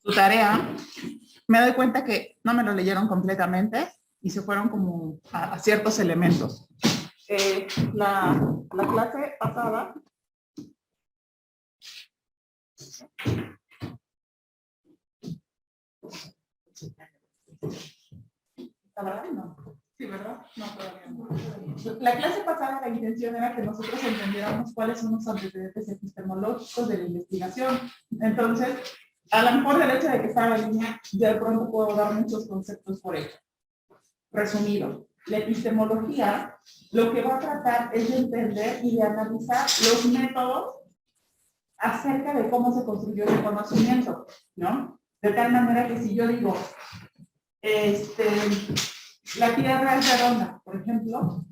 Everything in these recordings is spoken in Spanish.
su tarea, me doy cuenta que no me lo leyeron completamente y se fueron como a ciertos elementos. La clase pasada... ¿Está verdad? No. Sí, ¿verdad? No, todavía no. La clase pasada, la intención era que nosotros entendiéramos cuáles son los antecedentes epistemológicos de la investigación. Entonces, a lo mejor el hecho de que estaba en línea, ya de pronto puedo dar muchos conceptos por ello. Resumido, la epistemología lo que va a tratar es de entender y de analizar los métodos acerca de cómo se construyó el conocimiento, ¿no? De tal manera que si yo digo, la Tierra es redonda, por ejemplo,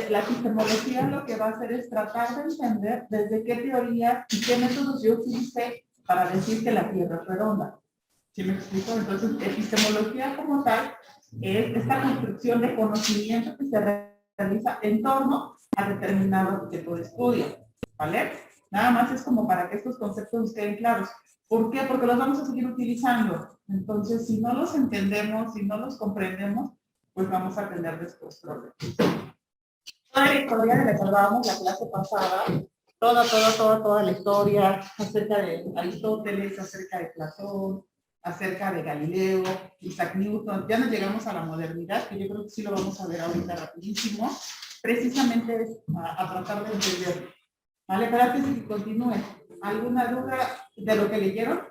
la epistemología lo que va a hacer es tratar de entender desde qué teoría y qué métodos yo utilicé para decir que la Tierra es redonda. ¿Sí me explico? Entonces, epistemología como tal es esta construcción de conocimiento que se realiza en torno a determinado objeto de estudio, ¿vale? Nada más es como para que estos conceptos estén claros. ¿Por qué? Porque los vamos a seguir utilizando. Entonces, si no los entendemos, si no los comprendemos, pues vamos a tener después problemas. Toda la historia que recordábamos la clase pasada, toda la historia acerca de Aristóteles, acerca de Platón, acerca de Galileo, Isaac Newton, ya nos llegamos a la modernidad, que yo creo que sí lo vamos a ver ahorita rapidísimo, precisamente es a tratar de entender. ¿Vale? Pero antes de que continúe, ¿alguna duda de lo que leyeron?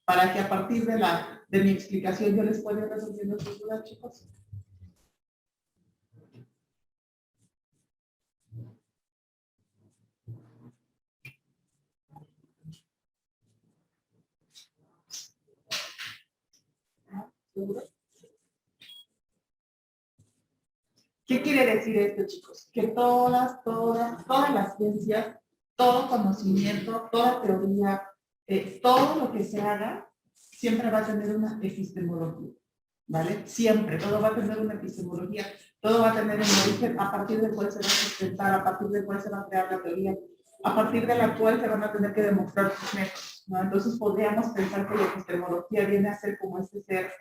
Para que a partir de mi explicación yo les pueda ir resolviendo sus dudas, chicos. ¿Qué quiere decir esto, chicos? Que todas las ciencias, todo conocimiento, toda teoría, todo lo que se haga, siempre va a tener una epistemología, ¿vale? Siempre, todo va a tener una epistemología, todo va a tener un origen a partir del cual se va a sustentar, a partir del cual se va a crear la teoría, a partir de la cual se van a tener que demostrar sus métodos, ¿no? Entonces podríamos pensar que la epistemología viene a ser como este ser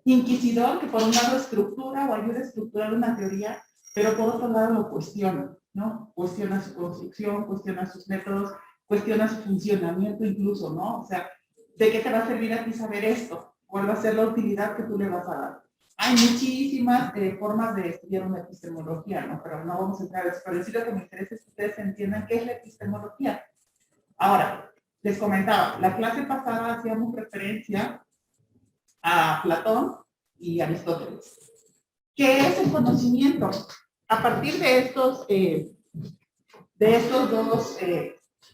inquisidor que por un lado estructura o ayuda a estructurar una teoría, pero por otro lado lo cuestiona, ¿no? Cuestiona su construcción, cuestiona sus métodos, cuestiona su funcionamiento incluso, ¿no? O sea, ¿de qué te va a servir a ti saber esto? ¿Cuál va a ser la utilidad que tú le vas a dar? Hay muchísimas formas de estudiar una epistemología, ¿no? Pero no vamos a entrar a eso. Pero sí lo que me interesa es que ustedes entiendan qué es la epistemología. Ahora, les comentaba, la clase pasada hacíamos referencia a Platón y Aristóteles. ¿Qué es el conocimiento? A partir de estos dos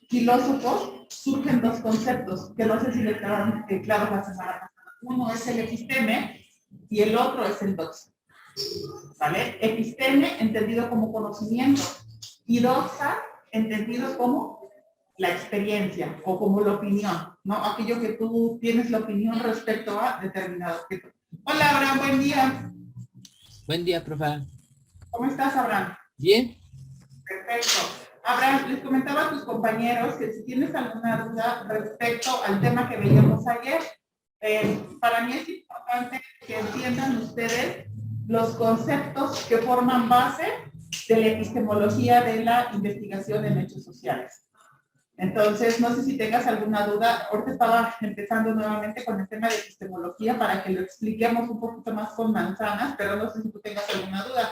filósofos surgen dos conceptos que no sé si les quedaron claros la semana pasada. Uno es el episteme y el otro es el doxa. ¿Vale? Episteme entendido como conocimiento y doxa entendido como la experiencia o como la opinión, ¿no? Aquello que tú tienes la opinión respecto a determinado objeto. Hola, Abraham, buen día. Buen día, profe. ¿Cómo estás, Abraham? Bien. Perfecto. Abraham, les comentaba a tus compañeros que si tienes alguna duda respecto al tema que veíamos ayer, para mí es importante que entiendan ustedes los conceptos que forman base de la epistemología de la investigación en hechos sociales. Entonces, no sé si tengas alguna duda. Ahorita estaba empezando nuevamente con el tema de epistemología para que lo expliquemos un poquito más con manzanas, pero no sé si tú tengas alguna duda.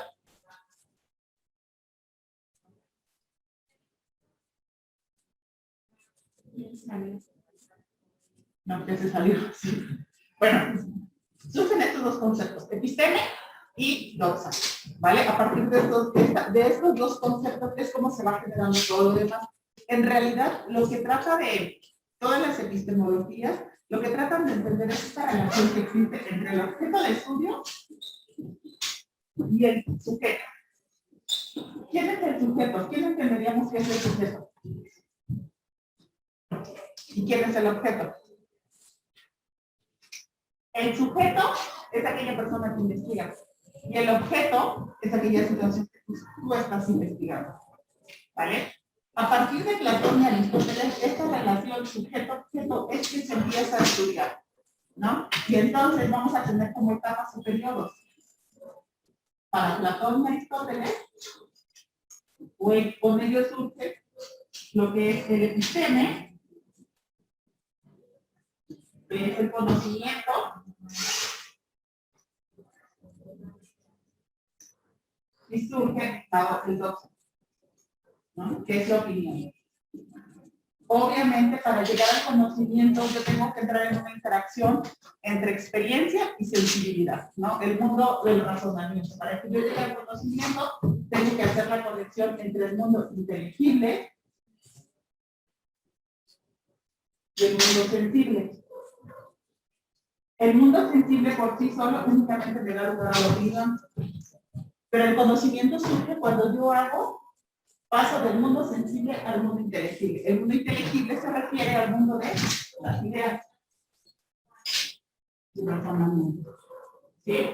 No, que se salió. Sí. Bueno, surgen estos dos conceptos, episteme y doxa, ¿vale? A partir de estos dos conceptos es como se va generando todo lo demás. En realidad, lo que trata de todas las epistemologías, lo que tratan de entender es esta relación que existe entre el objeto de estudio y el sujeto. ¿Quién es el sujeto? ¿Quién entenderíamos que es el sujeto? ¿Y quién es el objeto? El sujeto es aquella persona que investiga y el objeto es aquella situación que tú estás investigando, ¿vale? A partir de Platón y Aristóteles, esta relación sujeto-objeto es que se empieza a estudiar. ¿no? Y entonces vamos a tener como etapas o periodos. Para Platón y Aristóteles, con ellos surge lo que es el episteme, que es el conocimiento, y surge el doxo, ¿no? Que es la opinión. Obviamente, para llegar al conocimiento, yo tengo que entrar en una interacción entre experiencia y sensibilidad, ¿no? El mundo del razonamiento. Para que yo llegue al conocimiento, tengo que hacer la conexión entre el mundo inteligible y el mundo sensible. El mundo sensible por sí solo únicamente le da lugar a la opinión, pero el conocimiento surge cuando yo paso del mundo sensible al mundo inteligible. El mundo inteligible se refiere al mundo de las ideas y razonamiento. ¿Sí?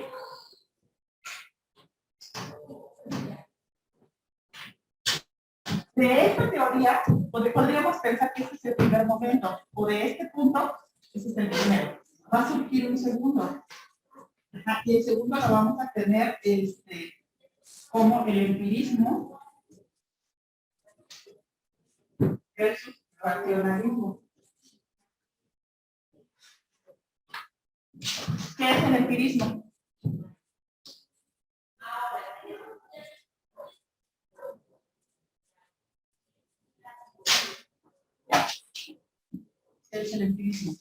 De esta teoría, podríamos pensar que este es el primer momento, o de este punto, ese es el primero. Va a surgir un segundo. Y el segundo lo vamos a tener como el empirismo versus racionalismo. ¿Qué es el empirismo? ¿Qué es el empirismo?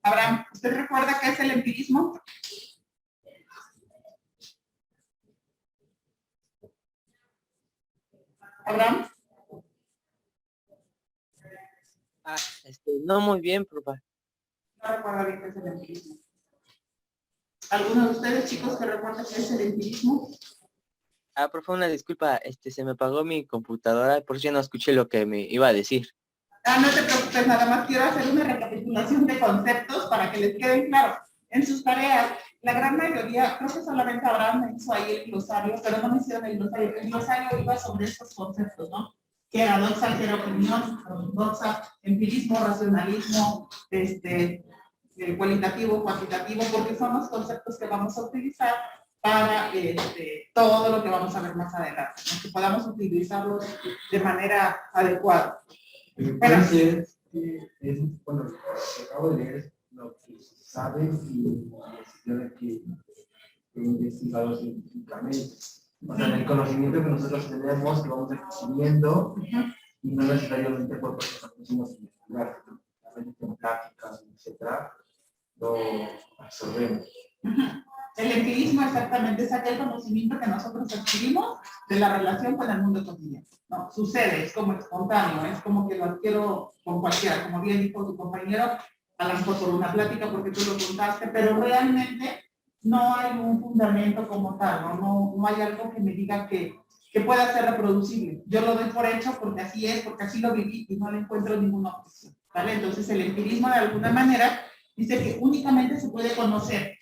Abraham, ¿usted recuerda qué es el empirismo? Abraham. No muy bien, profe. No recuerda bien qué es el empirismo. ¿Alguno de ustedes, chicos, que recuerda qué es el empirismo? Profe, una disculpa, se me apagó mi computadora, por si no escuché lo que me iba a decir. No te preocupes, nada más quiero hacer una recapitulación de conceptos para que les queden claros. En sus tareas, la gran mayoría, creo que solamente Abraham hizo ahí el glosario, pero no me hicieron el glosario. El glosario iba sobre estos conceptos, ¿no? Que era doxa, que era opinión, doxa, empirismo, racionalismo, cualitativo, cuantitativo, porque son los conceptos que vamos a utilizar para todo lo que vamos a ver más adelante, ¿no? Que podamos utilizarlos de manera adecuada. Puede ser bueno, lo que acabo de leer es lo que se sabe y se tiene que investigado científicamente. O sea, el conocimiento que nosotros tenemos, que vamos adquiriendo, y no necesariamente por porque nos pusimos a investigar, en prácticas, etcétera, lo absorbemos. El empirismo exactamente es aquel conocimiento que nosotros adquirimos de la relación con el mundo cotidiano. No, sucede, es como espontáneo, es como que lo adquiero con cualquiera, como bien dijo tu compañero, a lo mejor por una plática porque tú lo contaste, pero realmente no hay un fundamento como tal, no hay algo que me diga que pueda ser reproducible. Yo lo doy por hecho porque así es, porque así lo viví y no le encuentro ninguna objeción, ¿vale? Entonces el empirismo de alguna manera dice que únicamente se puede conocer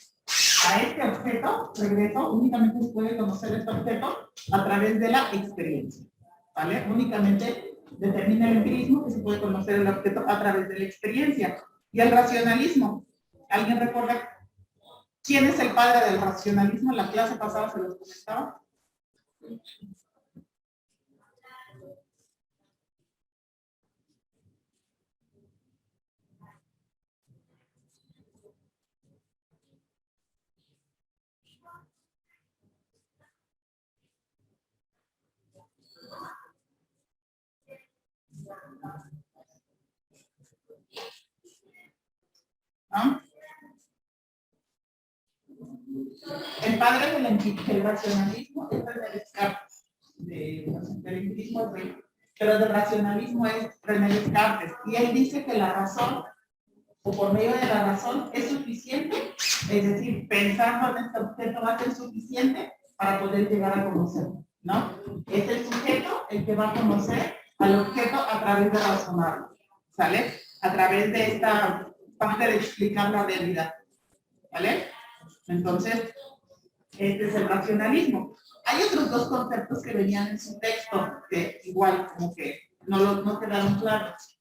a este objeto, regreso, únicamente se puede conocer este objeto a través de la experiencia, ¿vale? Únicamente determina el empirismo que se puede conocer el objeto a través de la experiencia. Y el racionalismo, ¿alguien recuerda quién es el padre del racionalismo? En la clase pasada se los comentaba. ¿No? El padre del racionalismo es René Descartes, del empirismo es René, pero del racionalismo es René Descartes, y él dice que la razón, o por medio de la razón, es suficiente, es decir, pensando en este objeto va a ser suficiente para poder llegar a conocerlo, ¿no? Es el sujeto el que va a conocer al objeto a través de razonarlo, ¿sale? A través de esta parte de explicar la realidad, ¿vale? Entonces, Este es el racionalismo. Hay otros dos conceptos que venían en su texto, que igual como que no quedaron claros.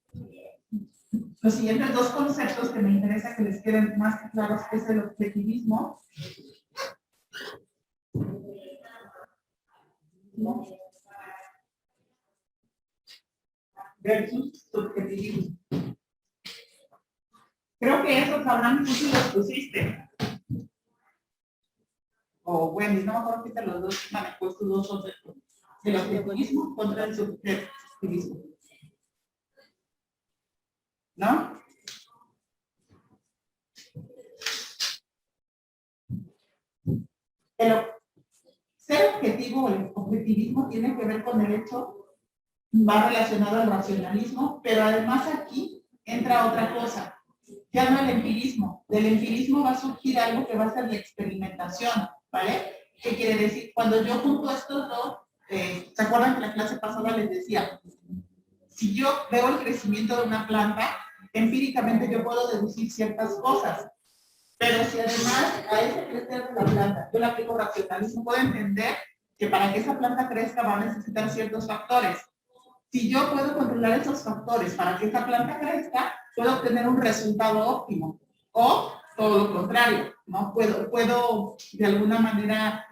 Los siguientes dos conceptos que me interesa que les queden más claros es el objetivismo, ¿no?, versus subjetivismo. Creo que esos habrán tú si los pusiste. O bueno, no me acuerdo si te los dos me han puesto dos conceptos. El objetivismo contra el subjetivismo. ¿No? Ser objetivo o el objetivismo tiene que ver con el hecho, va relacionado al racionalismo, pero además aquí entra otra cosa. Ya no el empirismo. Del empirismo va a surgir algo que va a ser la experimentación, ¿vale? ¿Qué quiere decir? Cuando yo junto estos dos, ¿se acuerdan que en la clase pasada les decía? Si yo veo el crecimiento de una planta, empíricamente yo puedo deducir ciertas cosas. Pero si además a ese crecer de la planta yo le aplico racionalismo, puedo entender que para que esa planta crezca va a necesitar ciertos factores. Si yo puedo controlar esos factores para que esa planta crezca, puedo obtener un resultado óptimo. O todo lo contrario, ¿no? Puedo de alguna manera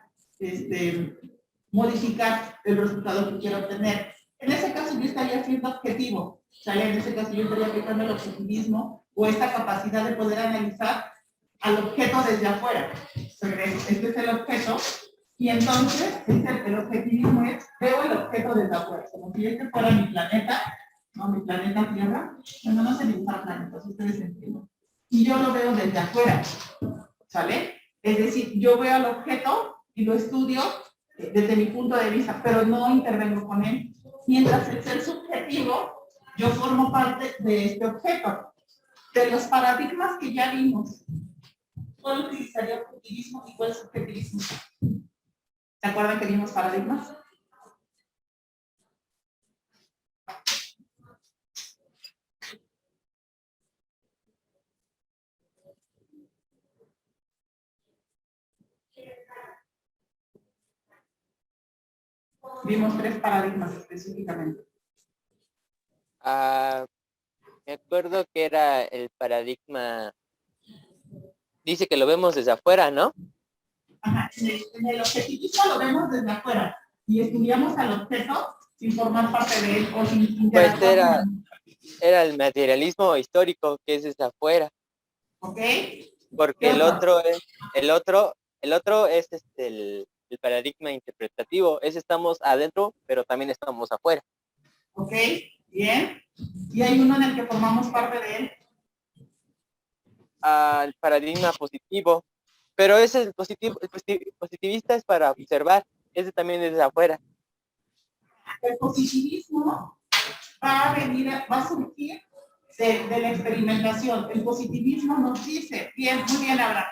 modificar el resultado que quiero obtener. En ese caso yo estaría siendo objetivo, ¿sale? En ese caso yo estaría aplicando el objetivismo o esta capacidad de poder analizar al objeto desde afuera. Este es el objeto. Y entonces, el objetivismo es, veo el objeto desde afuera, como si este fuera mi planeta, ¿no? Mi planeta Tierra. Bueno, no sé dibujar planetas, ustedes entienden. Y yo lo veo desde afuera, ¿sale? Es decir, yo veo al objeto y lo estudio desde mi punto de vista, pero no intervengo con él. Mientras el ser subjetivo, yo formo parte de este objeto. De los paradigmas que ya vimos, ¿cuál utilizaría objetivismo y cuál subjetivismo? ¿Se acuerdan que vimos paradigmas? Vimos 3 paradigmas específicamente. Me acuerdo que era el paradigma, dice que lo vemos desde afuera, ¿no? Ajá, en el objetivismo lo vemos desde afuera y estudiamos al objeto sin formar parte de él o sin interactuar. Pues era el materialismo histórico, que es desde afuera. ¿Ok? Porque el otro es el paradigma interpretativo, es estamos adentro, pero también estamos afuera. Ok, bien. ¿Y hay uno en el que formamos parte de él? El paradigma positivo, pero ese el positivista es para observar, ese también es desde afuera. El positivismo va a surgir de la experimentación. El positivismo nos dice, muy bien, Abraham.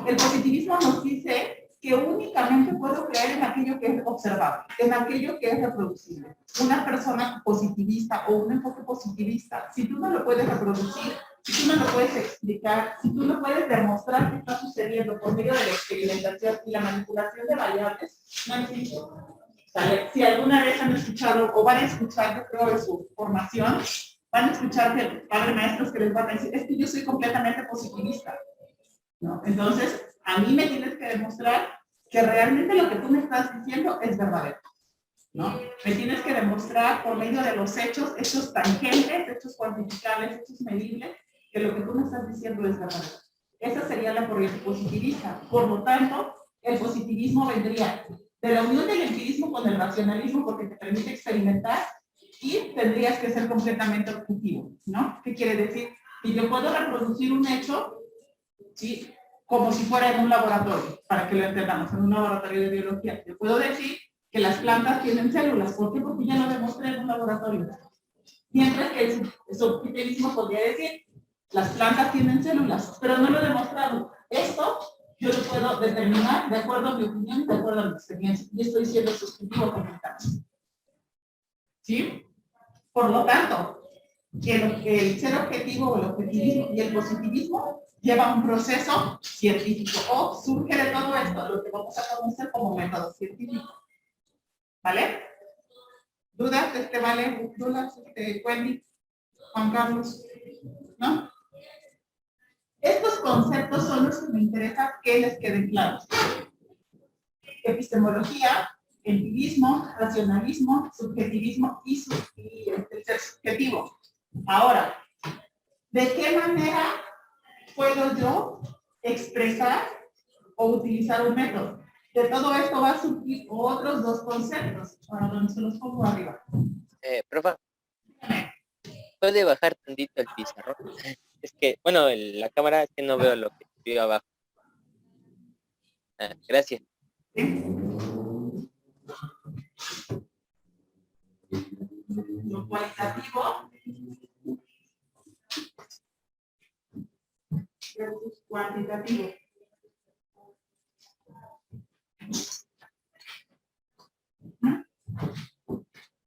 El positivismo nos dice que únicamente puedo creer en aquello que es observable, en aquello que es reproducible. Una persona positivista o un enfoque positivista, si tú no lo puedes reproducir, si tú no lo puedes explicar, si tú no puedes demostrar qué está sucediendo por medio de la experimentación y la manipulación de variables, no existe. ¿Sale? Si alguna vez han escuchado o van a escuchar, yo creo, de su formación, van a escuchar que padres maestros que les van a decir, es que yo soy completamente positivista, ¿no? Entonces, a mí me tienes que demostrar que realmente lo que tú me estás diciendo es verdadero, ¿no? Me tienes que demostrar por medio de los hechos tangentes, hechos cuantificables, hechos medibles, que lo que tú me estás diciendo es verdadero. Esa sería la corriente positivista. Por lo tanto, el positivismo vendría de la unión del empirismo con el racionalismo porque te permite experimentar y tendrías que ser completamente objetivo, ¿no? ¿Qué quiere decir? Que yo puedo reproducir un hecho, ¿sí?, como si fuera en un laboratorio, para que lo entendamos, en un laboratorio de biología. Yo puedo decir que las plantas tienen células. ¿Por qué? Porque ya lo demostré en un laboratorio. Mientras que el subjetivismo podría decir, las plantas tienen células, pero no lo he demostrado. Esto yo lo puedo determinar de acuerdo a mi opinión y de acuerdo a mi experiencia. Y estoy siendo subjetivo completamente. ¿Sí? Por lo tanto, el ser objetivo o el objetivismo y el positivismo lleva un proceso científico o surge de todo esto lo que vamos a conocer como método científico. ¿Vale? ¿Dudas? ¿Vale? ¿Dudas? Wendy, Juan Carlos, ¿no? Estos conceptos son los que me interesa que les queden claros. Epistemología, empirismo, racionalismo, subjetivismo y el ser subjetivo. Ahora, ¿de qué manera puedo yo expresar o utilizar un método? De todo esto va a surgir otros dos conceptos. Ahora, ¿dónde se los pongo arriba? Profa, ¿puede bajar tantito el pizarrón? Es que, bueno, la cámara es que no veo lo que veo abajo. Gracias. ¿Sí? Lo cualitativo versus cuantitativo.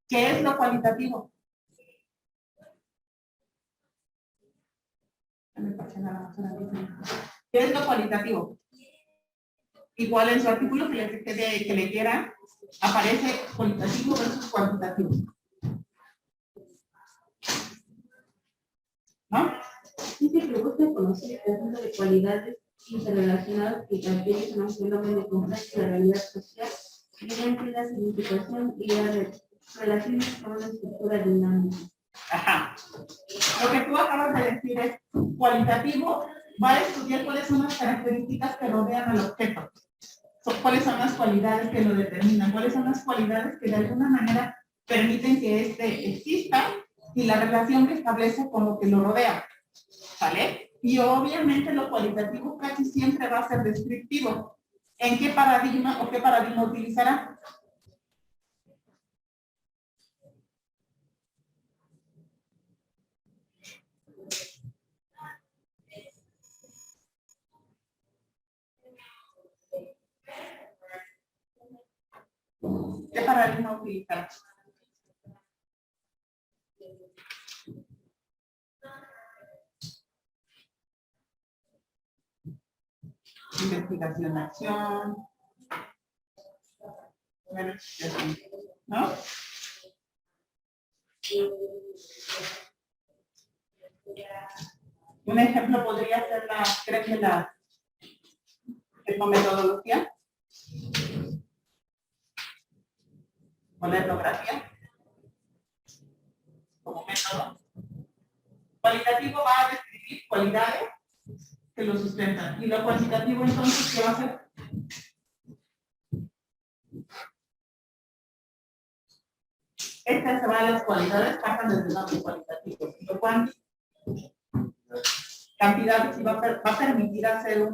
¿Qué es lo cualitativo? ¿Qué es lo cualitativo? Igual en su artículo que le quieran, aparece cualitativo versus cuantitativo. ¿No? Dice que busca conocer el conjunto de cualidades interrelacionadas que caracterizan a un fenómeno complejo de la realidad social mediante la significación y las relaciones con una estructura dinámica. Ajá. Lo que tú acabas de decir es cualitativo, va a estudiar cuáles son las características que rodean al objeto. Cuáles son las cualidades que lo determinan, cuáles son las cualidades que de alguna manera permiten que éste exista y la relación que establece con lo que lo rodea. ¿Vale? Y obviamente lo cualitativo casi siempre va a ser descriptivo. ¿En qué paradigma o qué paradigma utilizará? ¿Qué paradigma utilizará? Investigación, acción, bueno, ¿no? Un ejemplo podría ser la etnometodología o la etnografía como método. Cualitativo va a describir cualidades que lo sustentan. Y lo cuantitativo entonces, ¿qué va a hacer? Estas se van a las cualidades, pasan desde el lado cualitativo. Lo cual, cantidades y va a permitir hacer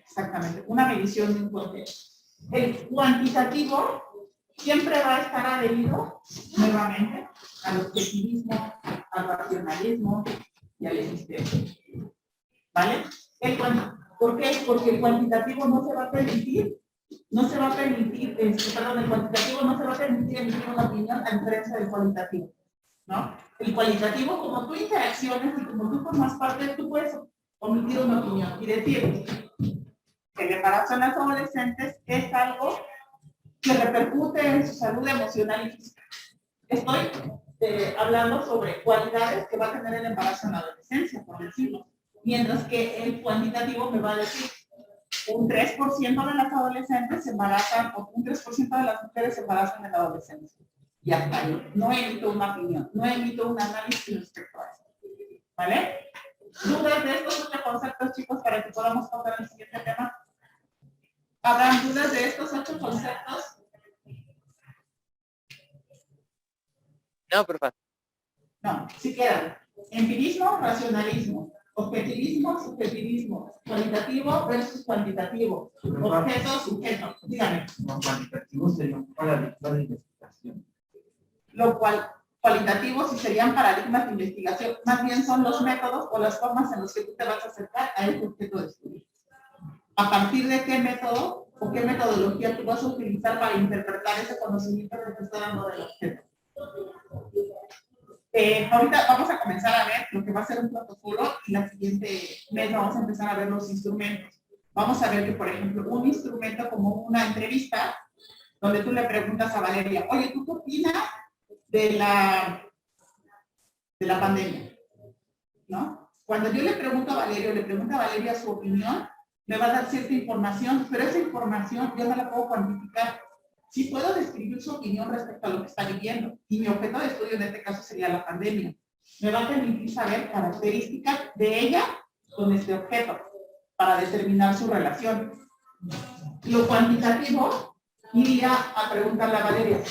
exactamente, una medición de un contexto. El cuantitativo siempre va a estar adherido nuevamente al objetivismo, al racionalismo y al existencia. ¿Vale? ¿Por qué? Porque el cuantitativo no se va a permitir, el cuantitativo no se va a permitir emitir una opinión a diferencia del cualitativo, ¿no? El cualitativo, como tú interacciones y como tú formas parte, tú puedes omitir una opinión y decir que el embarazo en las adolescentes es algo que repercute en su salud emocional y física. Estoy hablando sobre cualidades que va a tener el embarazo en la adolescencia, por decirlo. Mientras que el cuantitativo me va a decir un 3% de las adolescentes se embarazan o un 3% de las mujeres se embarazan en la adolescencia. Y hasta ahí. No emito una opinión, no emito un análisis respecto a eso. ¿Vale? ¿Dudas de estos 8 conceptos, chicos, para que podamos pasar al siguiente tema? ¿Habrán dudas de estos 8 conceptos? No, profa. No, sí quedan. Empirismo, racionalismo. Objetivismo, subjetivismo. Cualitativo versus cuantitativo. Objeto, sujeto. Dígame. Lo cualitativo sería un paradigma de investigación. Lo cual, cualitativo sí serían paradigmas de investigación. Más bien son los métodos o las formas en las que tú te vas a acercar a ese objeto de estudio. ¿A partir de qué método o qué metodología tú vas a utilizar para interpretar ese conocimiento que te está dando del objeto? Ahorita vamos a comenzar a ver lo que va a ser un protocolo y la siguiente mes vamos a empezar a ver los instrumentos. Vamos a ver que, por ejemplo, un instrumento como una entrevista, donde tú le preguntas a Valeria, oye, ¿tú qué opinas de la pandemia? ¿No? Cuando yo le pregunto a Valeria su opinión, me va a dar cierta información, pero esa información yo no la puedo cuantificar. Sí puedo describir su opinión respecto a lo que está viviendo, y mi objeto de estudio en este caso sería la pandemia. Me va a permitir saber características de ella con este objeto para determinar su relación. Lo cuantitativo iría a preguntarle a Valeria,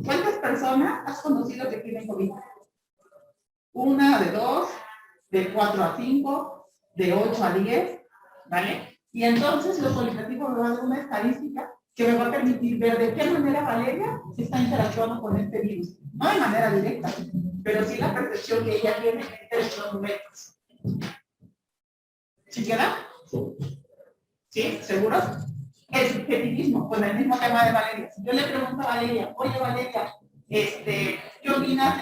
¿cuántas personas has conocido que tienen COVID? Una, de 2, de 4 a 5, de 8 a 10, ¿vale? Y entonces lo cualitativo me va a dar una estadística que me va a permitir ver de qué manera Valeria está interactuando con este virus. No de manera directa, pero sí la percepción que ella tiene en términos numéricos. ¿Sí queda? ¿Sí? ¿Seguros? El subjetivismo, con el mismo tema de Valeria. Si yo le pregunto a Valeria, oye Valeria, ¿qué opinas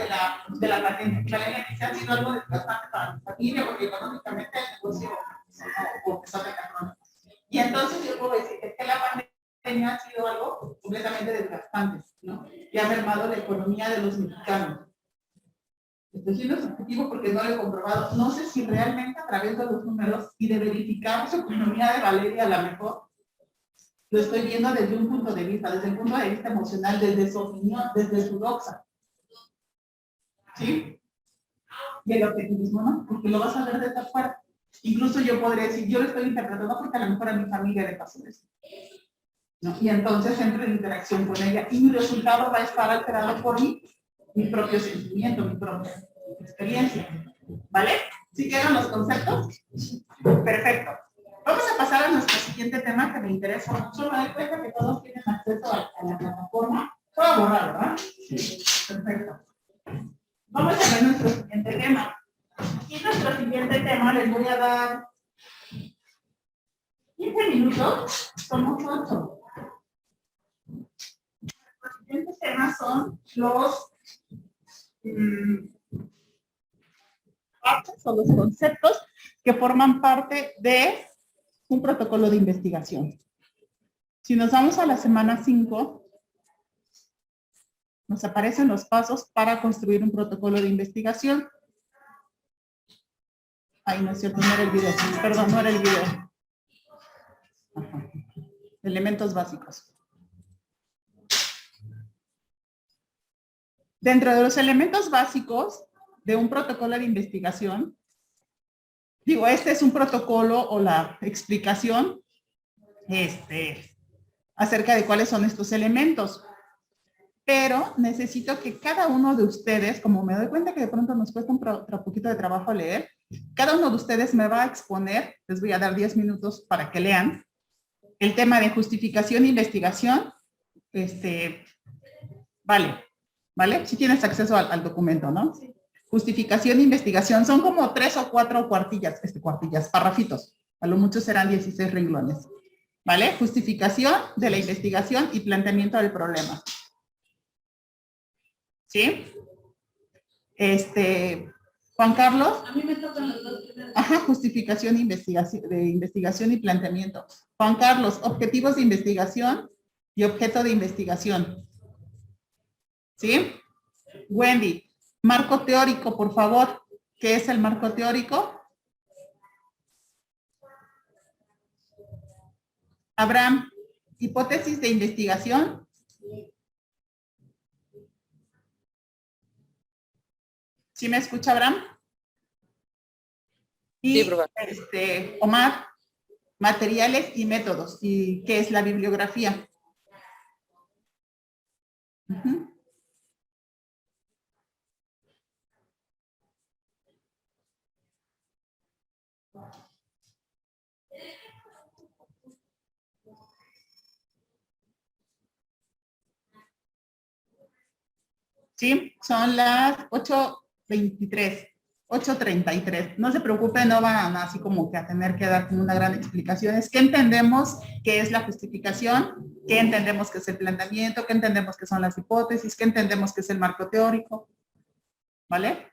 de la pandemia? Valeria dice, ha sido algo desgastante para mi familia, porque económicamente el negocio no está afectando. Y entonces yo puedo decir que la pandemia ha sido algo completamente desgastante, ¿no? Y ha mermado la economía de los mexicanos. Estoy siendo subjetivo porque no lo he comprobado. No sé si realmente a través de los números y de verificar su economía de Valeria, a lo mejor lo estoy viendo desde un punto de vista, desde el punto de vista emocional, desde su opinión, desde su doxa. ¿Sí? Y el objetivismo no, porque lo vas a ver desde afuera. Incluso yo podría decir, yo lo estoy interpretando porque a lo mejor a mi familia le pasó eso, ¿no? Y entonces entro en interacción con ella y mi resultado va a estar alterado por mi propio sentimiento, mi propia experiencia. ¿Vale? ¿Sí quedan los conceptos? Perfecto. Vamos a pasar a nuestro siguiente tema que me interesa mucho. Me doy cuenta que todos tienen acceso a la plataforma. Puedo borrar, ¿verdad? Sí. Perfecto. Vamos a ver nuestro siguiente tema. Y nuestro siguiente tema les voy a dar 15 minutos. Somos 8. Los siguientes temas son los partes o los conceptos que forman parte de un protocolo de investigación. Si nos vamos a la semana 5, nos aparecen los pasos para construir un protocolo de investigación. Ay, no es cierto, no era el video. Perdón, no era el video. Ajá. Elementos básicos. Dentro de los elementos básicos de un protocolo de investigación, digo, este es un protocolo o la explicación acerca de cuáles son estos elementos. Pero necesito que cada uno de ustedes, como me doy cuenta que de pronto nos cuesta un poquito de trabajo leer, cada uno de ustedes me va a exponer, les voy a dar 10 minutos para que lean, el tema de justificación e investigación. ¿Vale? Si tienes acceso al documento, ¿no? Sí. Justificación e investigación, son como 3 o 4 cuartillas, parrafitos. A lo mucho serán 16 renglones. ¿Vale? Justificación de la investigación y planteamiento del problema. ¿Sí? Juan Carlos. A mí me tocan los dos primeros. Ajá, justificación de investigación y planteamiento. Juan Carlos, objetivos de investigación y objeto de investigación. ¿Sí? Wendy, marco teórico, por favor. ¿Qué es el marco teórico? Abraham, hipótesis de investigación. ¿Sí me escucha, Abraham? Y sí, profe. Omar, materiales y métodos. ¿Y qué es la bibliografía? Uh-huh. Sí, son las 8:23, 8:33. No se preocupe, no van así como que a tener que dar como una gran explicación. Es que entendemos qué es la justificación, qué entendemos que es el planteamiento, qué entendemos que son las hipótesis, qué entendemos que es el marco teórico. ¿Vale?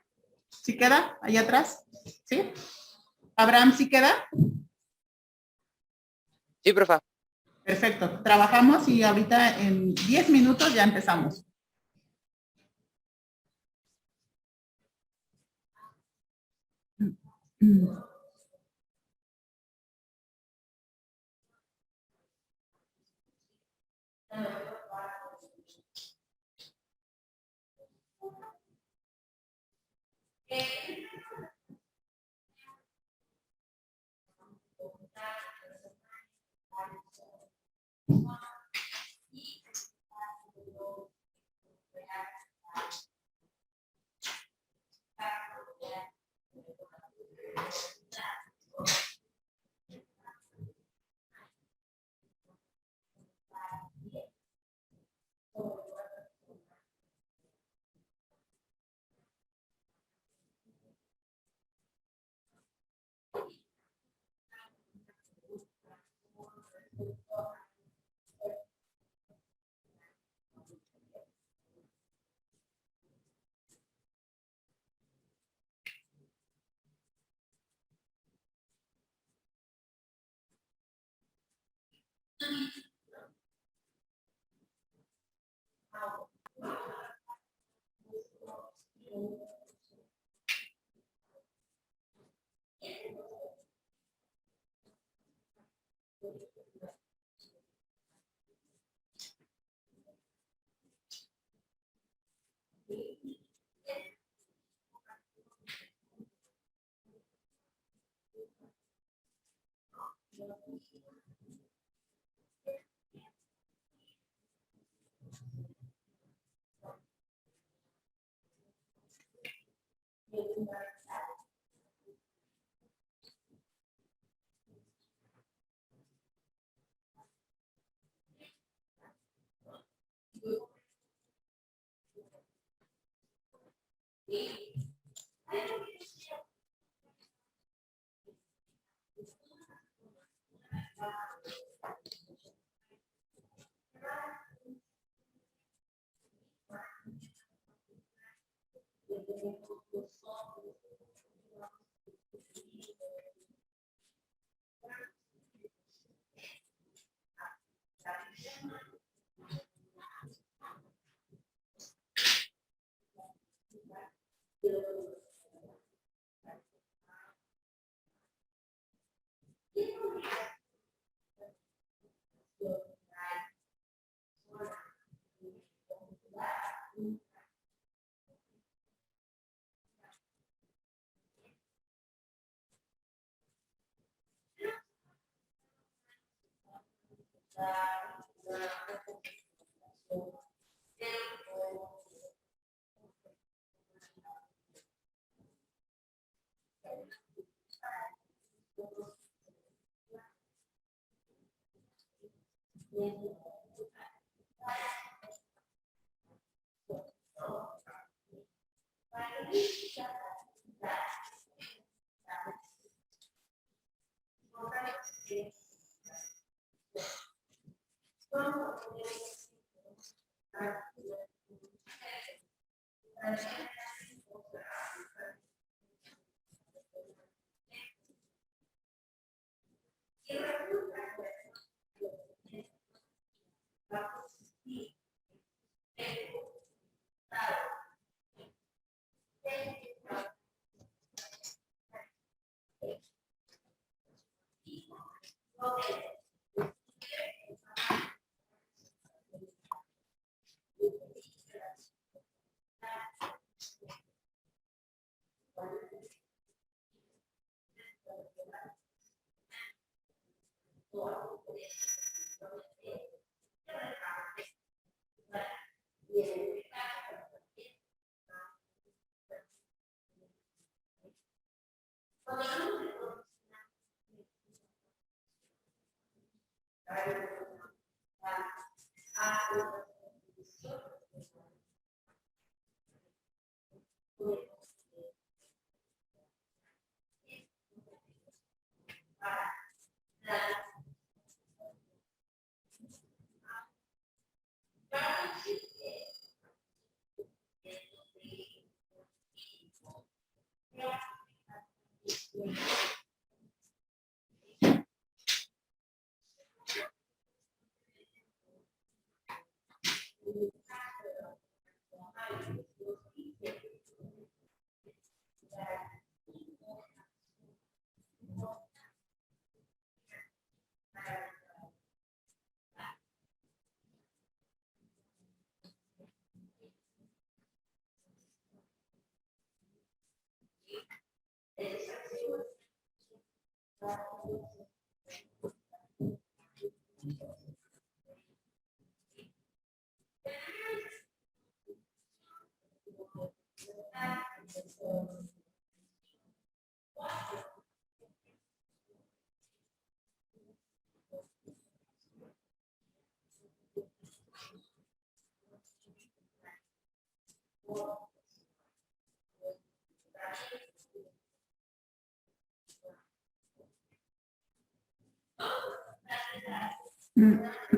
¿Sí queda? Ahí atrás. ¿Sí? Abraham, ¿sí queda? Sí, profa. Perfecto. Trabajamos y ahorita en 10 minutos ya empezamos.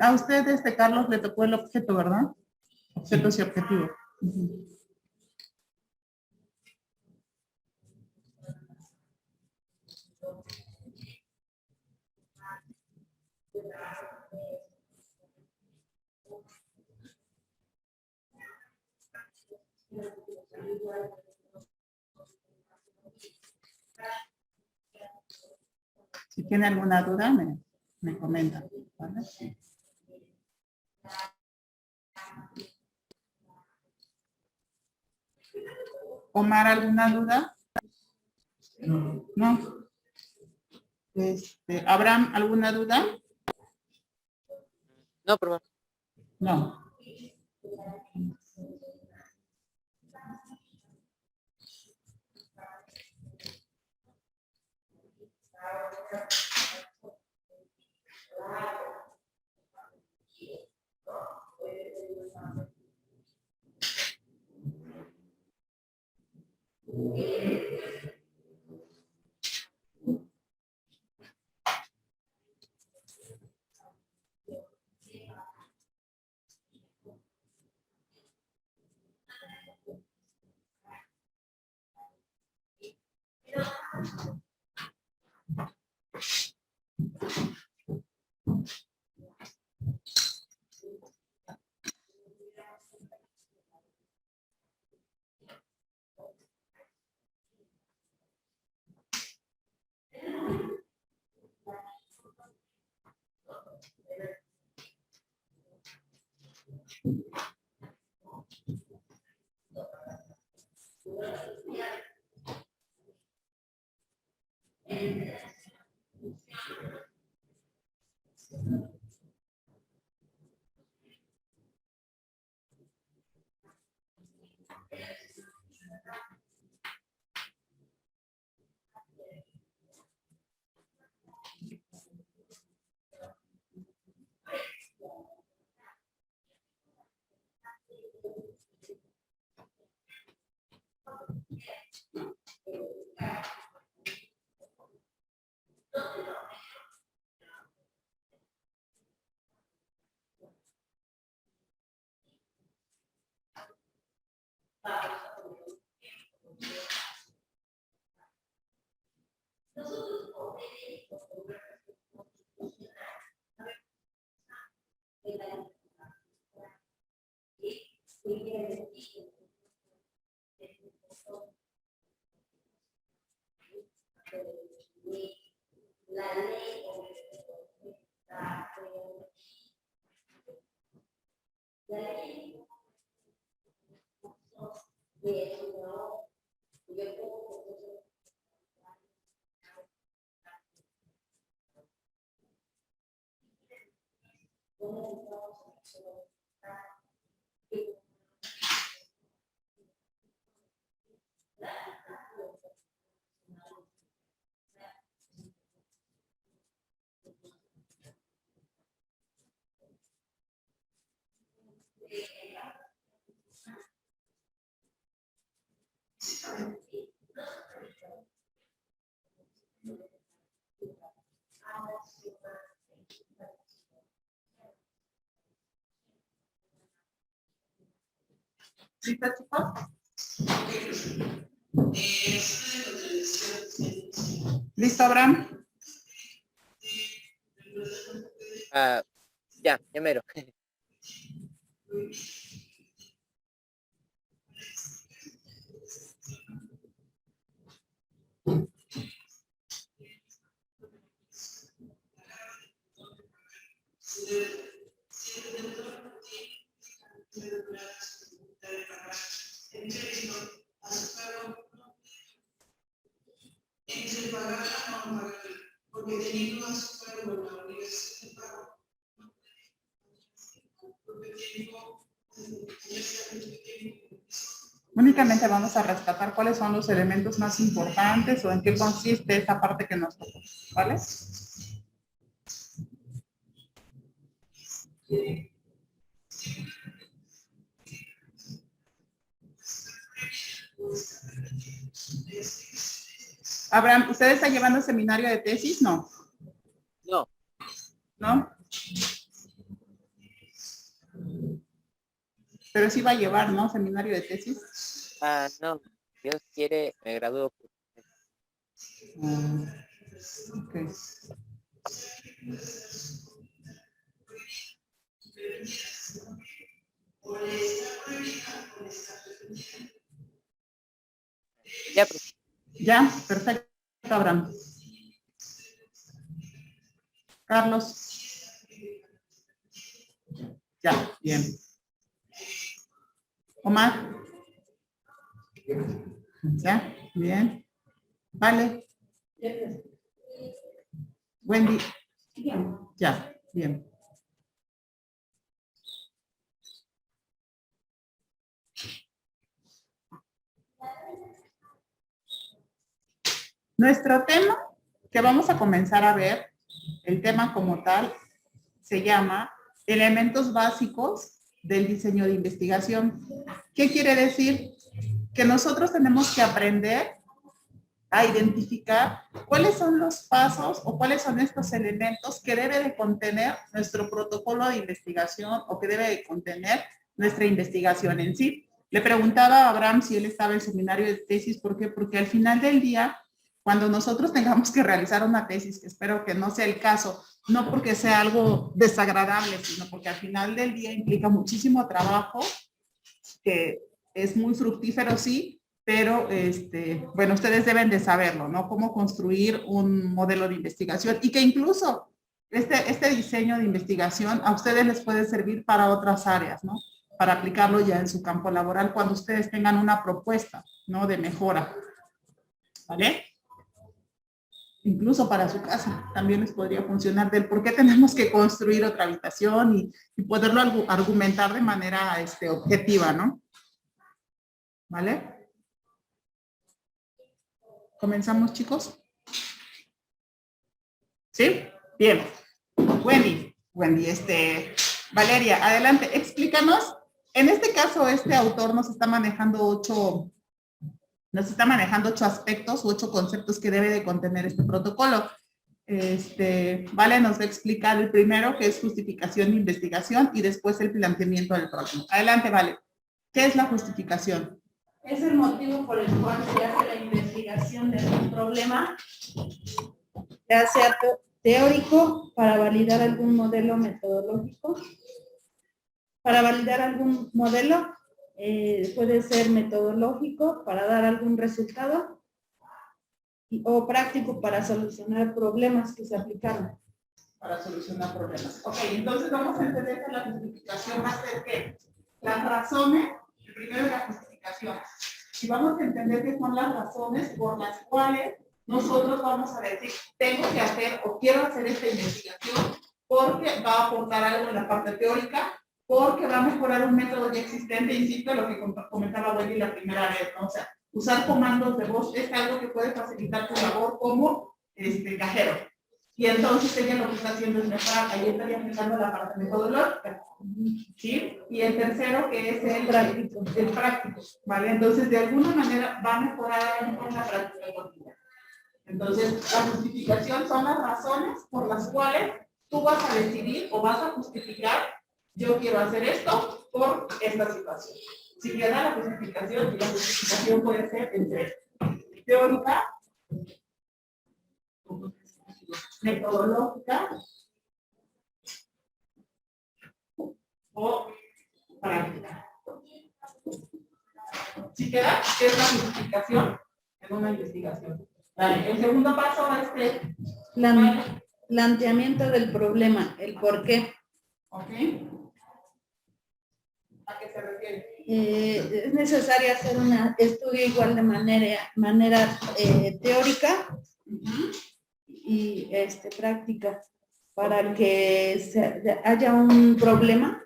A usted, Carlos, le tocó el objeto, ¿verdad? Objetos y objetivos. Ujú. Si tiene alguna duda, me comenta, ¿vale? Omar, ¿alguna duda? No. Abraham, ¿alguna duda? No, por favor. No. ¿Listo, chicos? ¿Listo, Abraham? Ya mero. Únicamente vamos a rescatar cuáles son los elementos más importantes o en qué consiste esa parte que nos tocó, ¿vale? Abraham, ¿usted está llevando el seminario de tesis? No. No, ¿No? Pero sí va a llevar, ¿no? Seminario de tesis. no. Dios quiere, me gradúo. Ok. Ya, pues, Ya, perfecto, Abraham. Carlos. Ya, bien. Omar. Ya, bien. Vale. Wendy. Ya, bien. Nuestro tema que vamos a comenzar a ver, el tema como tal, se llama elementos básicos del diseño de investigación. ¿Qué quiere decir? Que nosotros tenemos que aprender a identificar cuáles son los pasos o cuáles son estos elementos que debe de contener nuestro protocolo de investigación o que debe de contener nuestra investigación en sí. Le preguntaba a Abraham si él estaba en seminario de tesis, ¿por qué? Porque al final del día, cuando nosotros tengamos que realizar una tesis, que espero que no sea el caso, no porque sea algo desagradable, sino porque al final del día implica muchísimo trabajo, que es muy fructífero, sí, pero bueno, ustedes deben de saberlo, ¿no? Cómo construir un modelo de investigación y que incluso este diseño de investigación a ustedes les puede servir para otras áreas, ¿no? Para aplicarlo ya en su campo laboral cuando ustedes tengan una propuesta, ¿no? De mejora, ¿vale? Incluso para su casa también les podría funcionar del por qué tenemos que construir otra habitación y poderlo argumentar de manera objetiva, ¿no? ¿Vale? ¿Comenzamos, chicos? ¿Sí? Bien. Wendy, Valeria, adelante, explícanos. En este caso, este autor nos está manejando 8 aspectos, 8 conceptos que debe de contener este protocolo. Vale, nos va a explicar el primero, que es justificación de investigación, y después el planteamiento del problema. Adelante, Vale. ¿Qué es la justificación? Es el motivo por el cual se hace la investigación de un problema, ya sea teórico, para validar algún modelo metodológico. Para validar algún modelo, puede ser metodológico para dar algún resultado o práctico para solucionar problemas que se aplicaron. Para solucionar problemas. Ok, entonces vamos a entender que la justificación va a ser ¿qué? Las razones, primero la justificación. Y vamos a entender qué son las razones por las cuales nosotros vamos a decir, tengo que hacer o quiero hacer esta investigación porque va a aportar algo en la parte teórica, porque va a mejorar un método ya existente, insisto, lo que comentaba Wendy la primera vez, ¿no? O sea, usar comandos de voz es algo que puede facilitar tu labor como cajero. Y entonces ella lo que está haciendo es mejorar, ahí estaría aplicando la parte metodológica, ¿sí? Y el tercero que es el práctico, ¿vale? Entonces de alguna manera va a mejorar con la práctica continua. Entonces la justificación son las razones por las cuales tú vas a decidir o vas a justificar, yo quiero hacer esto por esta situación. Si queda la justificación, y la justificación puede ser entre teórica, metodológica o práctica. Si queda, ¿qué es la justificación en una investigación? Vale. El segundo paso es Planteamiento del problema, el por qué. ¿Ok? ¿A qué se refiere? Es necesario hacer un estudio igual de manera teórica y práctica para que haya un problema,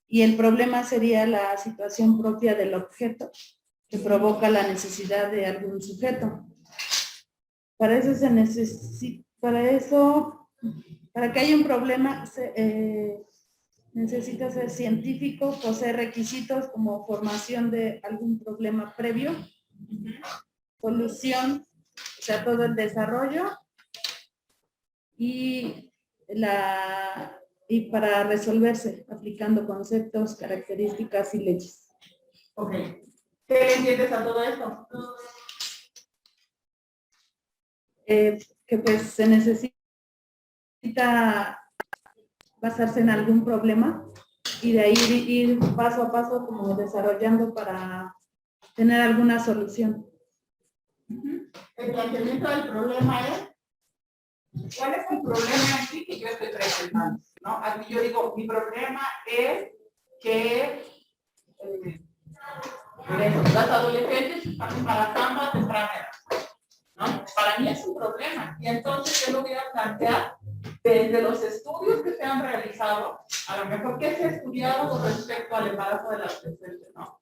y el problema sería la situación propia del objeto que provoca la necesidad de algún sujeto. Para eso se necesita, para que haya un problema, necesita ser científico, poseer requisitos como formación de algún problema previo, solución, o sea, todo el desarrollo, y para resolverse aplicando conceptos, características y leyes. Ok. ¿Qué le entiendes a todo esto? Que pues se necesita basarse en algún problema y de ahí ir paso a paso como desarrollando para tener alguna solución. El planteamiento del problema es, ¿cuál es el problema aquí que yo estoy presentando? ¿No? Aquí yo digo, mi problema es que las adolescentes están embarazando a temprana edad, ¿no? Para mí es un problema. Y entonces yo lo voy a plantear desde los estudios que se han realizado, a lo mejor que se ha estudiado con respecto al embarazo de la adolescente, ¿no?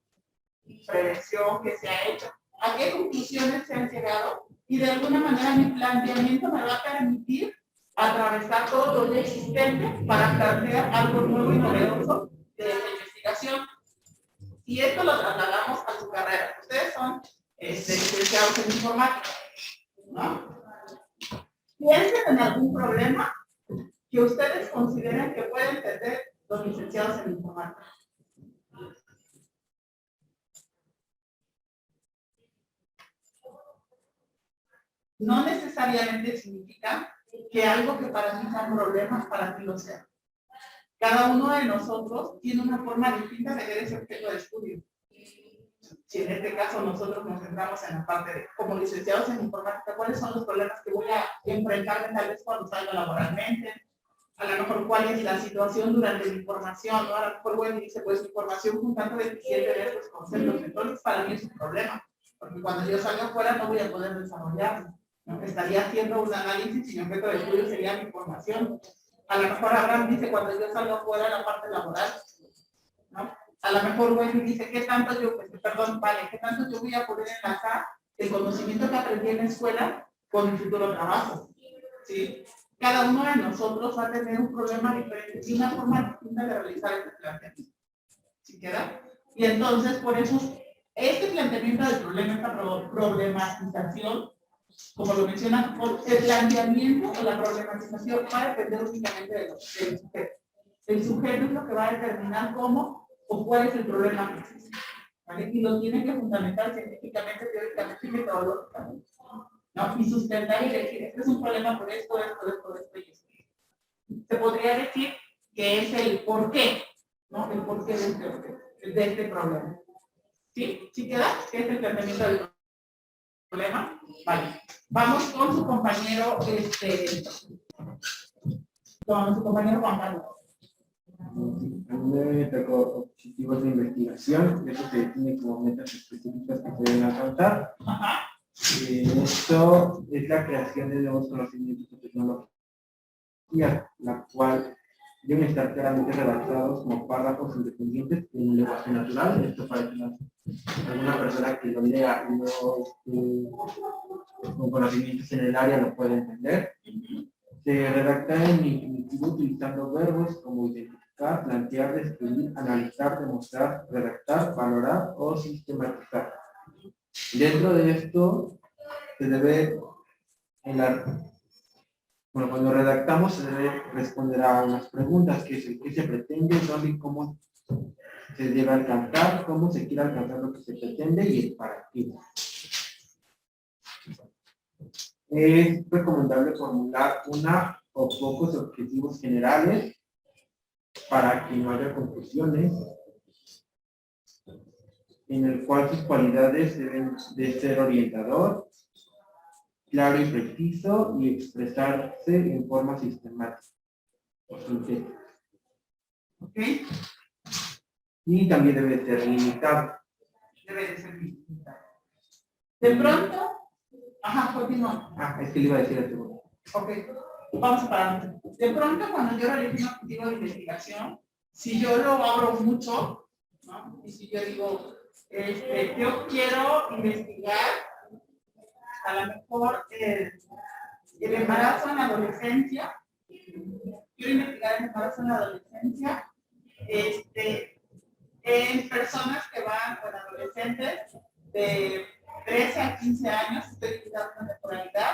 Prevención que se ha hecho. ¿A qué conclusiones se han llegado? Y de alguna manera mi planteamiento me va a permitir atravesar todo lo ya existente para plantear algo nuevo y novedoso de la investigación. Y esto lo trasladamos a su carrera. Ustedes son licenciados en informática, ¿no? ¿Piensan en algún problema que ustedes consideren que pueden tener los licenciados en informática? No necesariamente significa que algo que para mí sea un problema, para ti lo sea. Cada uno de nosotros tiene una forma distinta de ver ese objeto de estudio. Si en este caso nosotros nos centramos en la parte de, como licenciados en informática, ¿cuáles son los problemas que voy a enfrentarme tal vez cuando salga laboralmente? A lo mejor cuál es la situación durante mi formación, ¿no? A lo mejor Wendy dice, pues mi formación fue un tanto deficiente de estos conceptos, entonces para mí es un problema, porque cuando yo salga afuera no voy a poder desarrollarme, ¿no? Estaría haciendo un análisis y mi objeto de estudio sería mi formación. A lo mejor Abraham dice, cuando yo salga afuera la parte laboral, ¿no? A lo mejor Wendy dice, ¿qué tanto yo voy a poder enlazar el conocimiento que aprendí en la escuela con mi futuro trabajo? ¿Sí? Cada uno de nosotros va a tener un problema diferente y una forma distinta de realizar este planteamiento. ¿Sí queda? Y entonces, por eso, este planteamiento del problema, esta problematización, como lo menciona, el planteamiento o la problematización va a depender únicamente del sujeto. El sujeto es lo que va a determinar cómo o cuál es el problema que existe, ¿vale? Y lo tiene que fundamentar científicamente, teóricamente y metodológicamente, ¿no? Y sustentar y decir, este es un problema por esto y esto. Se podría decir que es el por qué, ¿no? El por qué de este problema. ¿Sí? ¿Sí queda? ¿Qué es el planteamiento del problema? Vale. Vamos con su compañero, Juan Carlos. A mí me tocó objetivos de investigación, eso se define como metas específicas que se deben alcanzar. Ajá. Esto es la creación de nuevos conocimientos o tecnologías, la cual deben estar claramente redactados como párrafos independientes en un lenguaje natural. Esto para que alguna persona que lo lea y no con conocimientos en el área lo pueda entender. Se redacta en infinitivo utilizando verbos como identificar, plantear, describir, analizar, demostrar, redactar, valorar o sistematizar. Dentro de esto se debe, cuando redactamos se debe responder a unas preguntas, que es el qué se pretende, dónde y cómo se debe alcanzar, cómo se quiere alcanzar lo que se pretende y el para qué. Es recomendable formular una o pocos objetivos generales para que no haya confusiones, en el cual sus cualidades deben de ser orientador, claro y preciso y expresarse en forma sistemática. ¿Ok? Y también debe ser limitado. Debe de ser limitado. De pronto, ajá, continúa. Es que le iba a decir el segundo. Ok, vamos para adelante. De pronto, cuando yo realizo un objetivo de investigación, si yo lo abro mucho, ¿no? Y si yo digo, yo quiero investigar a lo mejor el embarazo en la adolescencia, quiero investigar el embarazo en la adolescencia, en personas que van, bueno, adolescentes de 13 a 15 años, estoy invitando una temporalidad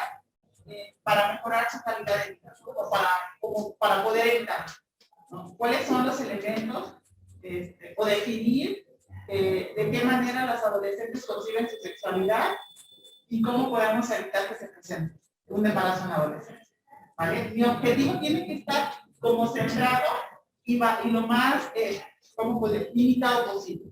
para mejorar su calidad de vida, como para poder evitar, ¿no? ¿Cuáles son los elementos o definir de qué manera las adolescentes conciben su sexualidad y cómo podemos evitar que se presente un embarazo en la adolescencia? ¿Vale? Mi objetivo tiene que estar como centrado y lo más limitado posible.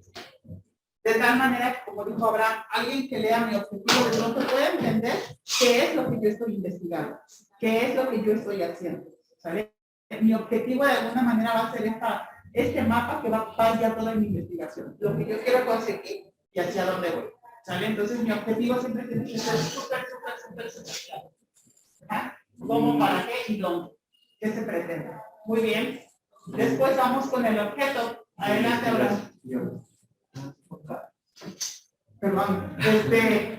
De tal manera que, como dijo Abraham, alguien que lea mi objetivo de pronto puede entender qué es lo que yo estoy investigando, qué es lo que yo estoy haciendo. ¿Sale? Mi objetivo de alguna manera va a ser este mapa que va a guiar toda mi investigación, lo que yo quiero conseguir y hacia dónde voy. ¿Sale? Entonces mi objetivo siempre tiene que ser súper claro. ¿Ah? ¿Cómo, para qué y dónde? ¿Qué se pretende? Muy bien. Después vamos con el objeto. Adelante, Abraham. Perdón,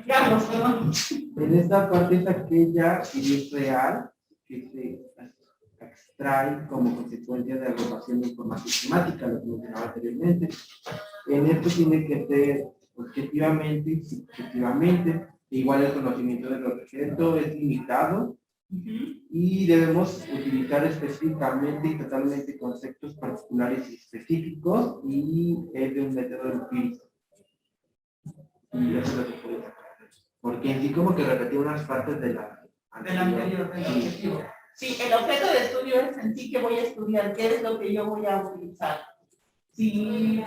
Carlos, perdón. En esta parte es aquella que es real, que se extrae como consecuencia de agrupación de información temática, lo que mencionaba anteriormente. En esto tiene que ser objetivamente y subjetivamente. Igual el conocimiento del objeto es limitado y debemos utilizar específicamente y totalmente conceptos particulares y específicos y es de un método empírico. Y eso es lo que puede sacar. Porque en sí como que repetí unas partes de la anterior, del objetivo. Sí, el objeto de estudio es en sí que voy a estudiar, qué es lo que yo voy a utilizar. Si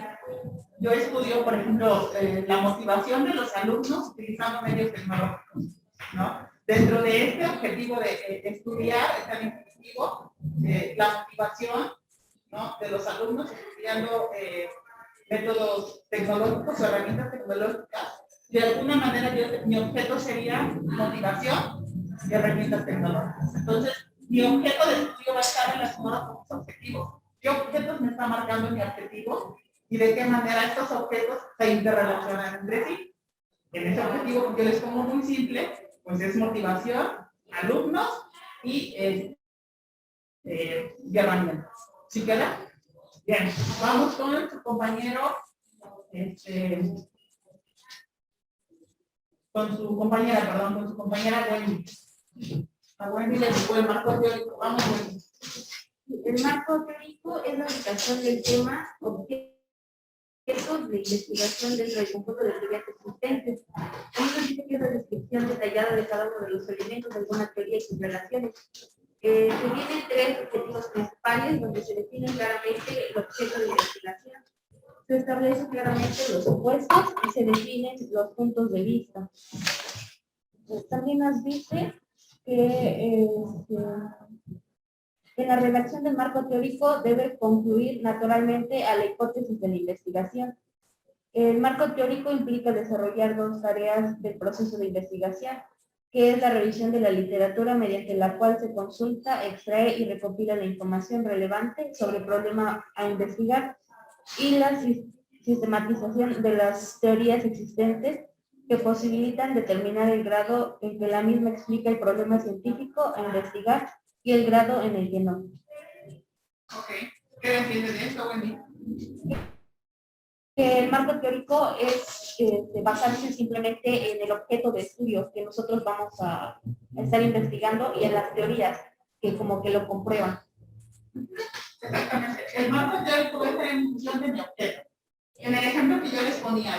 yo estudio, por ejemplo, la motivación de los alumnos utilizando medios tecnológicos, ¿no? Dentro de este objetivo de estudiar, está el objetivo, la motivación, ¿no?, de los alumnos estudiando métodos tecnológicos o herramientas tecnológicas. De alguna manera mi objeto sería motivación y herramientas tecnológicas. Entonces, mi objeto de estudio va a estar relacionado con mis objetivos. ¿Qué objetos me está marcando mi objetivo? Y de qué manera estos objetos se interrelacionan entre sí. En ese objetivo, que yo les pongo muy simple, pues es motivación, alumnos y herramientas. ¿Sí queda? Bien, vamos con su compañero, con su compañera Wendy. A Wendy le tocó el marco teórico. Vamos, Wendy. El marco teórico es la ubicación del tema, objetos de investigación dentro del conjunto de teorías existentes. Esto dice que es la descripción detallada de cada uno de los elementos de alguna teoría y sus relaciones. Se tienen tres objetivos principales donde se define claramente el objeto de investigación. Se establecen claramente los supuestos y se definen los puntos de vista. También nos dice que en la redacción del marco teórico debe concluir naturalmente a la hipótesis de la investigación. El marco teórico implica desarrollar dos tareas del proceso de investigación, que es la revisión de la literatura mediante la cual se consulta, extrae y recopila la información relevante sobre el problema a investigar, y la sistematización de las teorías existentes que posibilitan determinar el grado en que la misma explica el problema científico a investigar y el grado en el que no. Ok. ¿Qué entiendes de esto, Wendy? El marco teórico es basarse simplemente en el objeto de estudio que nosotros vamos a estar investigando y en las teorías que como que lo comprueban. Exactamente. El marco teórico va a estar en función de mi objeto. En el ejemplo que yo les ponía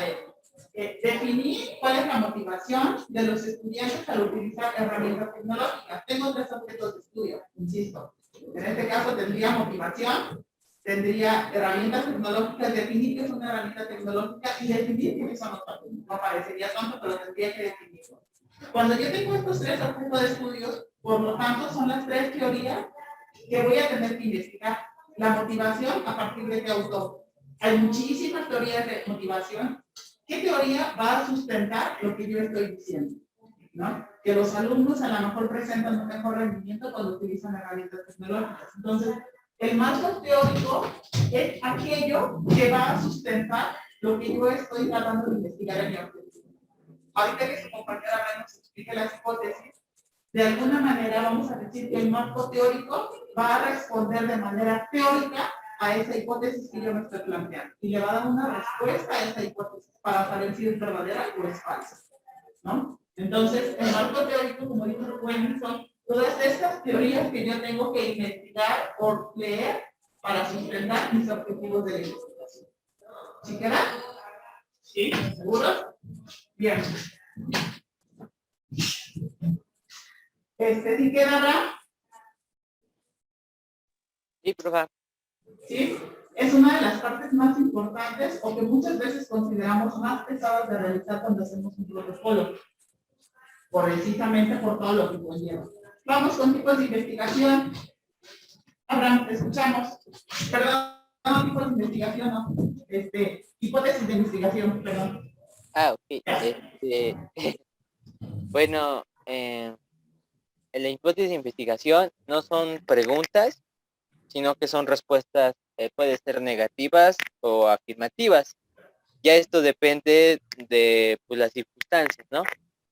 definir cuál es la motivación de los estudiantes al utilizar herramientas tecnológicas. Tengo tres objetos de estudio, insisto. En este caso tendría motivación, tendría herramientas tecnológicas, definir qué es una herramienta tecnológica y definir qué son los alumnos. No parecería tonto, pero tendría que definirlo. Cuando yo tengo estos tres objetos de estudios, por lo tanto, son las tres teorías que voy a tener que investigar. La motivación, a partir de qué autor. Hay muchísimas teorías de motivación. ¿Qué teoría va a sustentar lo que yo estoy diciendo? ¿no? Que los alumnos a lo mejor presentan un mejor rendimiento cuando utilizan herramientas tecnológicas. Entonces, el marco teórico es aquello que va a sustentar lo que yo estoy tratando de investigar en mi objetivo. Ahorita que su compañera nos explique las hipótesis, de alguna manera vamos a decir que el marco teórico va a responder de manera teórica a esa hipótesis que yo me estoy planteando y le va a dar una respuesta a esa hipótesis para saber si es verdadera o es falsa, ¿no? Entonces, el marco teórico, como dijo Rubén, son todas estas teorías que yo tengo que investigar o leer para sustentar mis objetivos de la investigación. ¿Sí queda? ¿Sí? ¿Seguros? Bien. ¿Sí queda, Abraham? Sí, profe. ¿Sí? Es una de las partes más importantes o que muchas veces consideramos más pesadas de realizar cuando hacemos un protocolo, precisamente por todo lo que conlleva. Vamos con tipos de investigación. Abraham, te escuchamos. Perdón, no tipos de investigación, no. Hipótesis de investigación, perdón. Ah, ok. Bueno, en la hipótesis de investigación no son preguntas, sino que son respuestas, puede ser negativas o afirmativas. Ya esto depende de pues, las circunstancias, ¿no?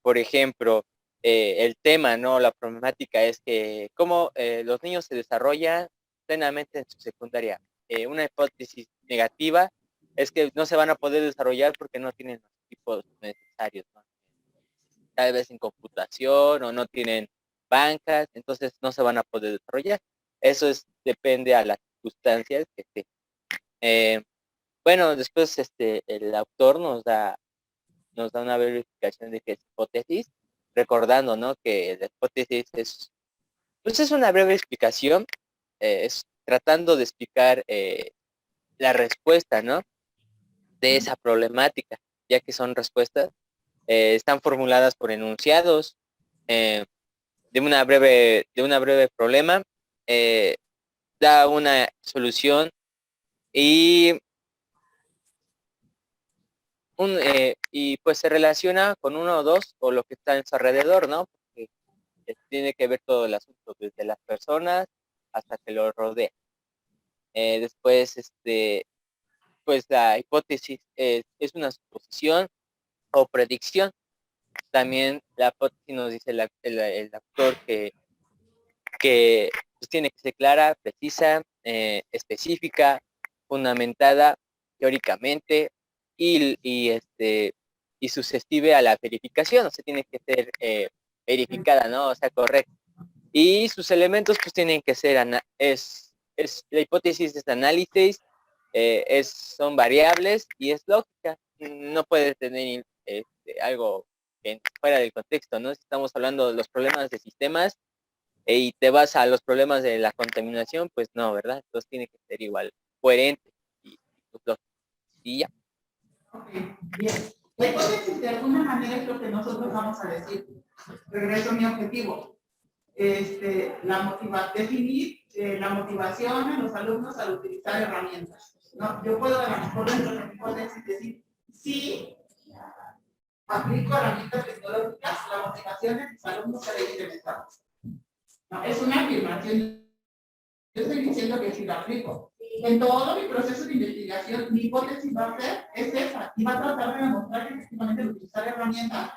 Por ejemplo, el tema, ¿no? La problemática es que cómo los niños se desarrollan plenamente en su secundaria. Una hipótesis negativa es que no se van a poder desarrollar porque no tienen los equipos necesarios, ¿no? Tal vez en computación o no tienen bancas, entonces no se van a poder desarrollar. Eso depende a las circunstancias que esté. Bueno, después el autor nos da una verificación de que es hipótesis, recordando, ¿no? Que la hipótesis es una breve explicación, es tratando de explicar la respuesta, ¿no? De esa problemática, ya que son respuestas, están formuladas por enunciados de una breve problema, da una solución y y pues se relaciona con uno o dos o lo que está en su alrededor, ¿no? Porque tiene que ver todo el asunto, desde las personas hasta que lo rodea. Después, pues la hipótesis es una suposición o predicción. También la hipótesis nos dice el autor que pues, tiene que ser clara, precisa, específica, fundamentada teóricamente y susceptible a la verificación, o sea, tiene que ser verificada, ¿no? O sea, correcta. Y sus elementos pues tienen que ser, la hipótesis es análisis, son variables y es lógica. No puede tener algo fuera del contexto, ¿no? Si estamos hablando de los problemas de sistemas y te vas a los problemas de la contaminación, pues no, ¿verdad? Entonces tiene que ser igual coherente y ya. Okay, bien. La hipótesis de alguna manera es lo que nosotros vamos a decir. Regreso a mi objetivo. Definir la motivación en los alumnos al utilizar herramientas, ¿no? Yo puedo a lo mejor dentro de mi hipótesis decir, sí, aplico herramientas tecnológicas, la motivación de mis alumnos se ve incrementada. No, es una afirmación. Yo estoy diciendo que sí la aplico. En todo mi proceso de investigación, mi hipótesis va a ser, es esa, y va a tratar de demostrar que efectivamente al utilizar herramientas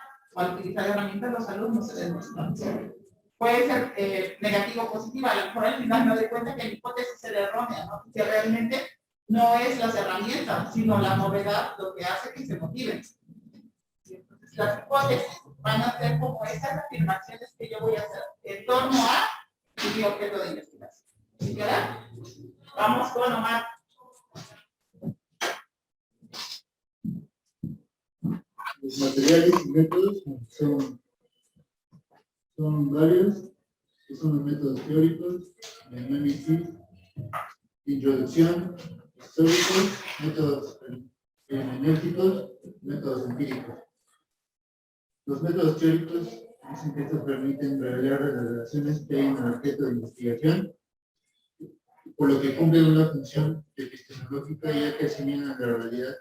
los alumnos se demuestran. Puede ser negativo o positiva, a lo mejor al final me doy cuenta que mi hipótesis es errónea, ¿no? Que realmente no es las herramientas, sino la novedad lo que hace que se motiven. Entonces, las hipótesis van a ser como esas afirmaciones que yo voy a hacer en torno a mi objeto de investigación. ¿Sí queda? Vamos con Omar. Los materiales y métodos son varios, que son los métodos teóricos, de análisis, introducción, históricos, métodos hermenéuticos, métodos empíricos. Los métodos teóricos dicen que estos permiten revelar las relaciones que hay en el objeto de investigación, por lo que cumplen una función epistemológica ya que asimilan la realidad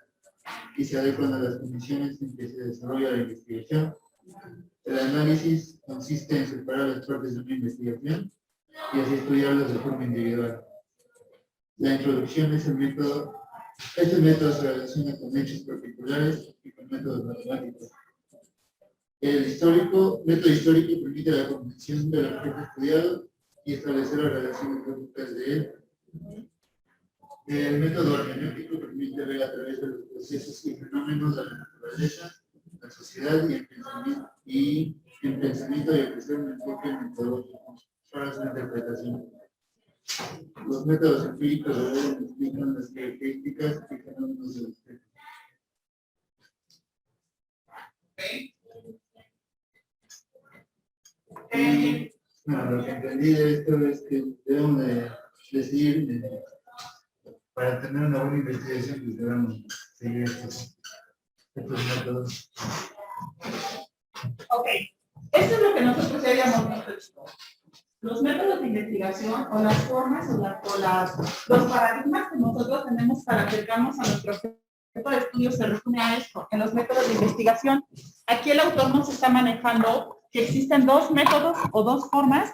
y se adecuan a las condiciones en que se desarrolla la investigación El análisis consiste en separar las partes de una investigación y así estudiarlas de forma individual. La introducción es el método. Este método se relaciona con hechos particulares y con métodos matemáticos. El método histórico permite la comprensión del objeto estudiado y establecer las relaciones lógicas de él. El método hermenéutico permite ver a través de los procesos y fenómenos de la naturaleza, la sociedad y el pensamiento y ofrecer un enfoque metodológico para su interpretación. Los métodos empíricos explican las características y fenómenos del objeto. Bueno, lo que entendí de esto es que debemos de decidir para tener una buena investigación, pues debemos seguir estos métodos. Ok, eso es lo que nosotros ya habíamos visto, chicos. Los métodos de investigación o las formas los paradigmas que nosotros tenemos para acercarnos a nuestro objeto de estudio se resume a esto, en los métodos de investigación. Aquí el autor nos está manejando que existen dos métodos o dos formas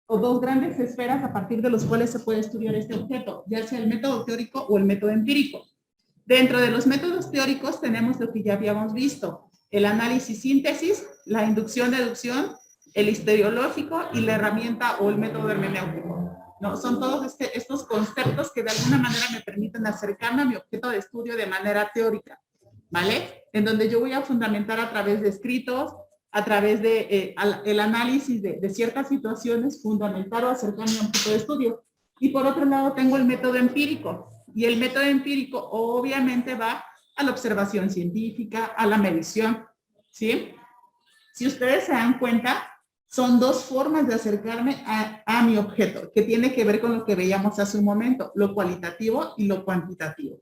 o dos grandes esferas a partir de los cuales se puede estudiar este objeto, ya sea el método teórico o el método empírico. Dentro de los métodos teóricos tenemos lo que ya habíamos visto, el análisis-síntesis, la inducción-deducción, el historiológico y la herramienta o el método hermenéutico. ¿No? Son todos estos conceptos que de alguna manera me permiten acercarme a mi objeto de estudio de manera teórica, ¿vale? En donde yo voy a fundamentar a través de escritos, a través de el análisis de ciertas situaciones, fundamentar o acercarme a un objeto de estudio. Y por otro lado tengo el método empírico. Y el método empírico obviamente va a la observación científica, a la medición, ¿sí? Si ustedes se dan cuenta, son dos formas de acercarme a mi objeto, que tiene que ver con lo que veíamos hace un momento, lo cualitativo y lo cuantitativo,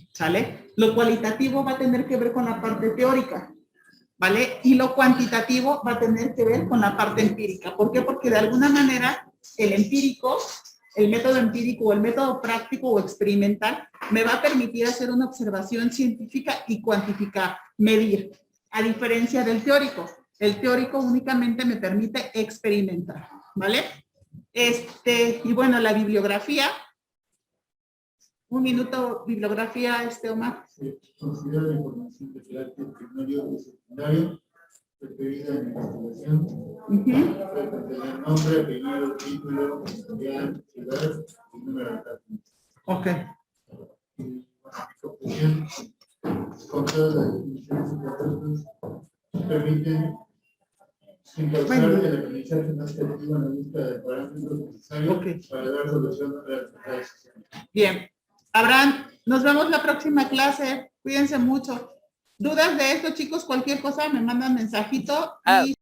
¿sale? Lo cualitativo va a tener que ver con la parte teórica, ¿vale? Y lo cuantitativo va a tener que ver con la parte empírica. ¿Por qué? Porque de alguna manera el empírico, el método empírico o el método práctico o experimental me va a permitir hacer una observación científica y cuantificar, medir, a diferencia del teórico. El teórico únicamente me permite experimentar, ¿vale? Y bueno, la bibliografía. Un minuto, bibliografía, Omar. Se considera la información de carácter primario y secundario referida en investigación. Puede contener nombre, apellido, título, editorial, ciudad y número de página. Ok. Conclusión. Con todas las definiciones y propuestas permiten impulsar el aprendizaje más creativo en la búsqueda de parámetros necesarios para dar solución a las necesidades. Bien. Abraham, nos vemos la próxima clase. Cuídense mucho. ¿Dudas de esto, chicos? Cualquier cosa me mandan mensajito y